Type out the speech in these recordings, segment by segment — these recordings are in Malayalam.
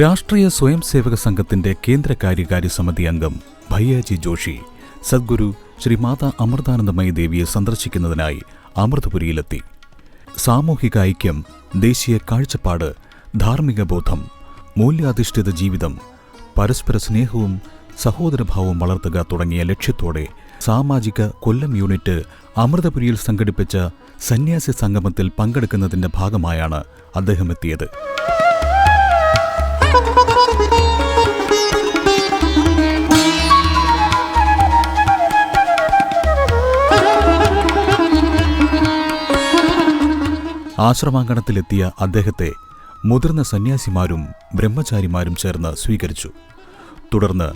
രാഷ്ട്രീയ സ്വയം സേവക സംഘത്തിന്റെ കേന്ദ്ര കാര്യകാരി സമിതി അംഗം ഭയ്യാജി ജോഷി സദ്ഗുരു ശ്രീ മാതാ അമൃതാനന്ദമയി ദേവിയെ സന്ദർശിക്കുന്നതിനായി അമൃതപുരിയിലെത്തി. സാമൂഹിക ഐക്യം, ദേശീയ കാഴ്ചപ്പാട്, ധാർമ്മിക ബോധം, മൂല്യാധിഷ്ഠിത ജീവിതം, പരസ്പര സ്നേഹവും സഹോദരഭാവവും വളർത്തുക തുടങ്ങിയ ലക്ഷ്യത്തോടെ സാമാജിക കൊല്ലം യൂണിറ്റ് അമൃതപുരിയിൽ സംഘടിപ്പിച്ച സന്യാസി സംഗമത്തിൽ പങ്കെടുക്കുന്നതിന്റെ ഭാഗമായാണ് അദ്ദേഹം എത്തിയത്. ആശ്രമാങ്കണത്തിലെത്തിയ അദ്ദേഹത്തെ മുതിർന്ന സന്യാസിമാരും ബ്രഹ്മചാരിമാരും ചേർന്ന് സ്വീകരിച്ചു. തുടർന്ന്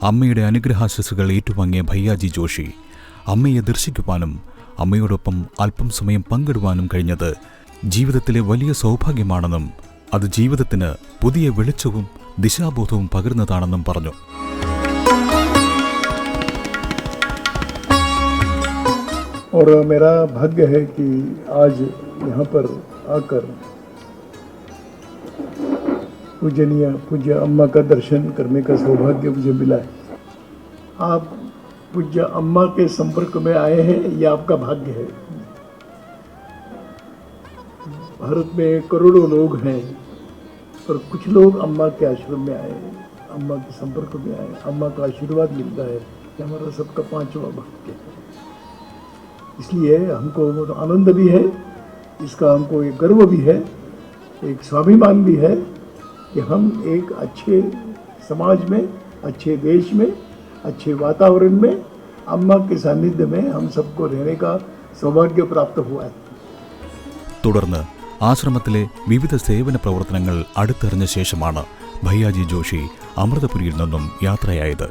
അമ്മയുടെ അനുഗ്രഹാശസ്സുകൾ ഏറ്റുവാങ്ങിയ ഭയ്യാജി ജോഷി അമ്മയെ ദർശിക്കുവാനും അമ്മയോടൊപ്പം അല്പം സമയം പങ്കിടുവാനും കഴിഞ്ഞത് ജീവിതത്തിലെ വലിയ സൗഭാഗ്യമാണെന്നും അത് ജീവിതത്തിന് പുതിയ വെളിച്ചവും ദിശാബോധവും പകരുന്നതാണെന്നും പറഞ്ഞു. और मेरा भाग्य है कि आज यहाँ पर आकर पूज्य अम्मा का दर्शन करने का सौभाग्य मुझे मिला है. आप पूज्य अम्मा के संपर्क में आए हैं, ये आपका भाग्य है. भारत में करोड़ों लोग हैं, पर कुछ लोग अम्मा के आश्रम में आए, अम्मा के संपर्क में आए, अम्मा का आशीर्वाद मिलता है. ये हमारा सबका पांचवा भाग्य है. इसलिए हमको आनंद भी है, इसका हमको एक गर्व भी है, एक स्वाभिमान भी है कि हम एक अच्छे समाज में, अच्छे देश में, अच्छे वातावरण में अम्मा के सानिध्य में हम सबको रहने का सौभाग्य प्राप्त हुआ है. തുടർന്ന് ആശ്രമത്തിലെ വിവിധ സേവന പ്രവർത്തനങ്ങൾ അടുത്തറിഞ്ഞ ശേഷമാണ് ഭയ്യാജി ജോഷി അമൃതപുരിയിൽ നിന്നും യാത്രയായത്.